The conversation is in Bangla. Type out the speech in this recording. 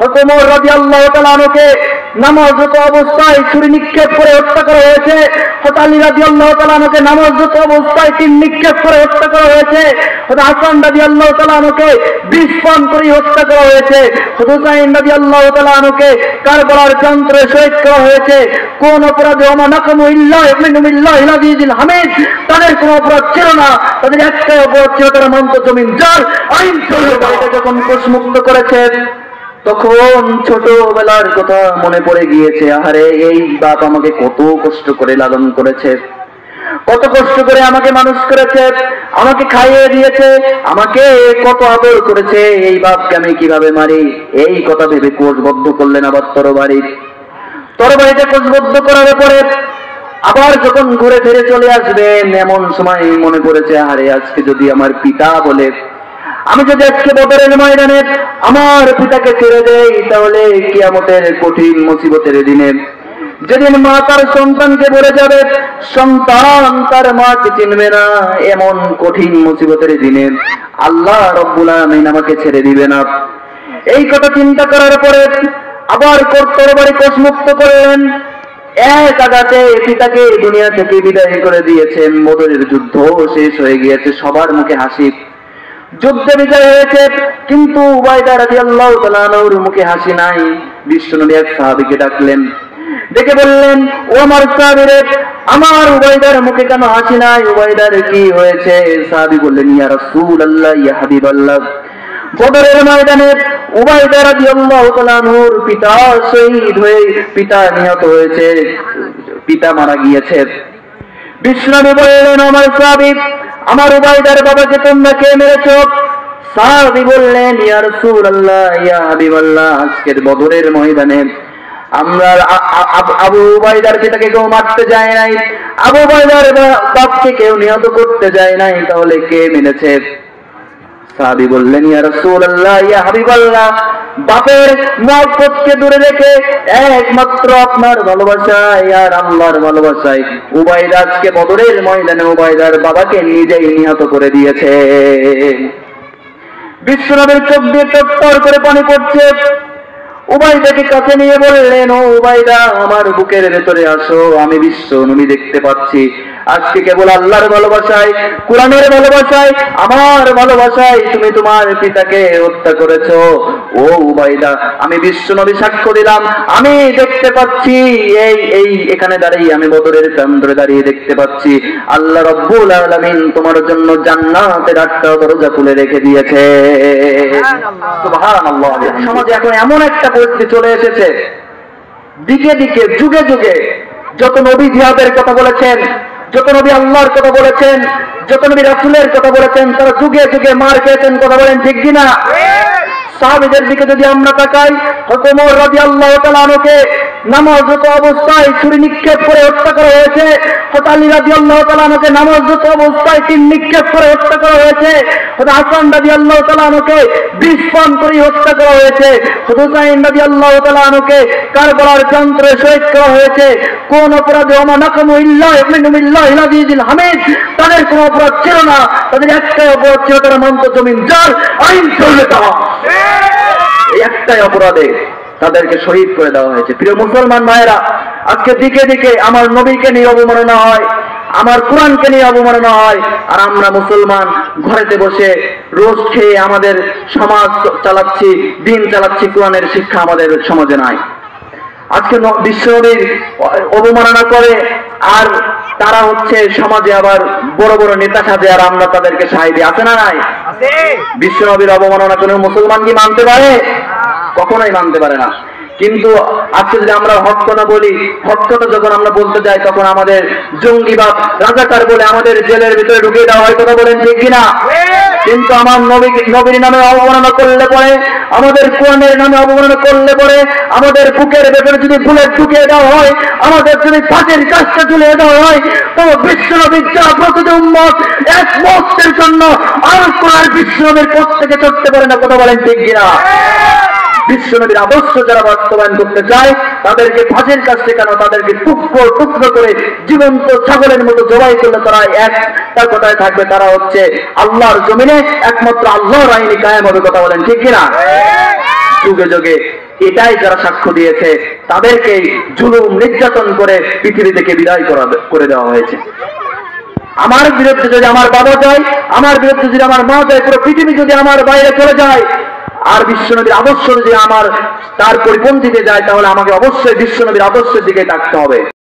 হযরত ওমর রাদিয়াল্লাহু তাআলা আনহুকে নামাজরত অবস্থায় ছুরি নিক্ষেপ করে হত্যা করা হয়েছে। হযরত আলী রাদিয়াল্লাহু তাআলা আনহুকে নামাজরত অবস্থায় তীর নিক্ষেপ করে হত্যা করা হয়েছে। হযরত হাসান রাদিয়াল্লাহু তাআলা আনহুকে বিষ পান করে হত্যা করা হয়েছে। হযরত হুসাইন রাদিয়াল্লাহু তাআলা আনহুকে কারবালার যন্ত্রে শহীদ করা হয়েছে। কোন অপরাধে ওমা নাকামু ইল্লা মিনাল্লাহিল আজিজিল হামিদ, তাদের কোনো অপরাধ ছিল না, তাদের একটাই অপরাধ ছিল, তারা মানত জমিন যার আইন চলবে। বাড়িতে যখন কোষমুক্ত করেছে তখন ছোটবেলার কথা মনে পড়ে গিয়েছে। আহারে, এই বাপ আমাকে কত কষ্ট করে লালন করেছে, কত কষ্ট করে আমাকে মানুষ করেছে, আমাকে খাইয়ে দিয়েছে, আমাকে কত আদর করেছে, এই বাপকে আমি কিভাবে মারি, এই কথা ভেবে কোষবদ্ধ করলেন আবার তরবারিতে কোষবদ্ধ করার পরে আবার যখন ঘুরে ফিরে চলে আসবেন, এমন সময় মনে পড়েছে, আরে আজকে যদি আমার পিতা বলে, আমি যদি আজকে বদরের ময়দানে আমার পিতাকে ছেড়ে দেই, তাহলে কিয়ামতের কঠিন মুসিবতের দিনে যেদিন মা তার সন্তানকে বলে যাবে, সন্তান তার মাকে চিনবে না, এমন কঠিন মুসিবতের দিনে আল্লাহ রব্বুল আলামিন আমাকে ছেড়ে দিবে না। এই কথা চিন্তা করার পরে আবার তরবারি কোষমুক্ত করলেন। এক আঘাতে পিতাকে দুনিয়া থেকে বিদায় করে দিয়েছেন। বদরের যুদ্ধ শেষ হয়ে গিয়েছে, সবার মুখে হাসি, যুদ্ধে বিজয় হয়েছে, কিন্তু উবাইদা রাদিয়াল্লাহু তাআলা আনহুর মুখে হাসি নাই। বিশ্বনবী এক সাহাবীকে ডাকলেন, ডেকে বললেন, ও আমার সাহাবীরে, আমার উবাইদার মুখে কেন হাসি নাই? উবাইদার কি হয়েছে? সাহাবী বললেন, ইয়া রাসূলুল্লাহ, ইয়া হাবিবাল্লাহ, বদরের ময়দানে উবাইদা রাদিয়াল্লাহু তাআলা আনহুর পিতা শহীদ হয়ে, পিতা নিহত হয়েছে, পিতা মারা গিয়েছে। বিশ্বনবী বললেন, আমার সাহাবী, আমার উবাইদার বাবাকে তোমরা কে মেরেছো? সাহাবী বললেন, ইয়া রাসূলুল্লাহ, ইয়া হাবিবাল্লাহ, আজকের বদরের ময়দানে আমরা আবু উবাইদার পিতাকে কেউ মারতে যায় নাই, আবু উবাইদার বাপকে কেউ নিহত করতে যায় নাই, তাহলে কে মেরেছে? সাহাবী বললেন, ইয়া রাসূলুল্লাহ, ইয়া হাবিবাল্লাহ, বাপের মহব্বতকে দূরে রেখে একমাত্র আপনার ভালোবাসায় আর আল্লাহর ভালোবাসায় উবাইদা আজকে বদরের ময়দানে উবাইদার বাবাকে নিজেই নিহত করে দিয়েছে। বিশ্বনবীর চোখ দিয়ে টপটপ করে পানি পড়ছে। উবাইদাকে কাছে নিয়ে বললেন, ও উবাইদা, আমার বুকের ভেতরে আসো, আমি বিশ্বনবী দেখতে পাচ্ছি আজকে কেবল আল্লাহর ভালোবাসায়, কোরআনের ভালোবাসায়, আমার ভালোবাসায় তুমি তোমার পিতাকে হত্যা করেছো। ও উবাইদা, আমি বিশ্বনবী সাক্ষ্য দিলাম, আমি দেখতে পাচ্ছি, এই এখানে দাঁড়িয়ে, আমি বদরের কেন্দ্রে দাঁড়িয়ে দেখতে পাচ্ছি আল্লাহ রাব্বুল আলামিন তোমার জন্য জান্নাতের 8টা দরজা খুলে রেখে দিয়েছে। সুবহানাল্লাহ। সমাজে এখন এমন একটা পরিস্থিতি চলে এসেছে, দিকে দিকে যুগে যুগে যত নবী জিহাদের কথা বলেছেন, যত নবী আল্লাহর কথা বলেছেন, যত নবী রাসূলের কথা বলেছেন, তারা যুগে যুগে মার খেয়েছেন। কথা বলেন ঠিক কিনা? সাহাবীদের দিকে যদি আমরা তাকাই, হযরত ওমর রাদিয়াল্লাহু তাআলা আনহুকে নামাজরত অবস্থায় ছুরি নিক্ষেপ করে হত্যা করা হয়েছে। হযরত আলী রাদিয়াল্লাহু তাআলা আনহুকে নামাজরত অবস্থায় তীর নিক্ষেপ করে হত্যা করা হয়েছে। হযরত হাসান রাদিয়াল্লাহু তাআলা আনহুকে বিষ পান করে হত্যা করা হয়েছে। হযরত হুসাইন রাদিয়াল্লাহু তাআলা আনহুকে কারবালার যন্ত্রে শহীদ করা হয়েছে। কোন অপরাধে ওমা নাকামু ইল্লা মিনাল্লাহিল আজিজিল হামিদ, তাদের কোনো অপরাধ ছিল না, তাদের একটাই অপরাধ ছিল, তারা মানত জমিন যার আইন চলবে তার। একটাই অপরাধে তাদেরকে শহীদ করে দেওয়া হয়েছে। প্রিয় মুসলমান ভাইয়েরা, আজকে দিকে দিকে আমার নবীকে নিয়ে অবমাননা হয়, আমার কোরআনকে নিয়ে অবমাননা হয়, আর আমরা মুসলমান ঘরেতে বসে রোজ খেয়ে আমাদের সমাজ চালাচ্ছি, দিন চালাচ্ছি, কোরআনের শিক্ষা আমাদের সমাজে নাই। আজকে বিশ্বনবীর অবমাননা করে আর তারা হচ্ছে সমাজে আবার বড় বড় নেতা সাজে, আর আমরা তাদেরকে সাহায্য দিই। আছে না নাই? বিশ্বনবীর অবমাননা কোনো মুসলমান কি মানতে পারে? কখনোই মানতে পারে না। কিন্তু আজকে যদি আমরা হক কথা বলি, হক কথা যখন আমরা বলতে যাই, তখন আমাদের জঙ্গিবাদ, রাজাকার বলে আমাদের জেলের ভিতরে ঢুকিয়ে দেওয়া হয়। কথা বলেন ঠিক কিনা? কিন্তু আমার নবীর নামে অবমাননা করলে পরে, আমাদের কোরআনের নামে অবমাননা করলে পরে, আমাদের বুকের ভেতরে যদি বুলেট ঢুকিয়ে দেওয়া হয়, আমাদের যদি ফাঁসির কাজটা ঝুলিয়ে দেওয়া হয়, তো বিশ্বনবীর জাগ্রত উম্মত এক মুহূর্তের জন্য আর কোরআন বিশ্বনবীর পথ থেকে চড়তে পারে না। কথা বলেন ঠিক কিনা? বিশ্বনবীর আদর্শ যারা বাস্তবায়ন করতে চায়, তাদেরকে ফাঁসির কাজ শেখানো, তাদেরকে টুকরো টুকরো করে জীবন্ত ছাগলের মতো জবাই করলে তারা এক তার কথায় থাকবে, তারা হচ্ছে আল্লাহর জমিনে একমাত্র আল্লাহর আইনি কায়েম হবে। কথা বলেন ঠিক কিনা? যুগে যুগে এটাই যারা সাক্ষ্য দিয়েছে তাদেরকেই জুলুম নির্যাতন করে পৃথিবী থেকে বিদায় করে দেওয়া হয়েছে। আমার বিরুদ্ধে যদি আমার বাবা যায়, আমার বিরুদ্ধে যদি আমার মা যায়, পুরো পৃথিবী যদি আমার বাইরে চলে যায়, আর বিশ্বনবীর আদর্শ যদি আমার তার পরিপন্থীতে যায়, তাহলে আমাকে অবশ্যই বিশ্বনবীর আদর্শের দিকে থাকতে হবে।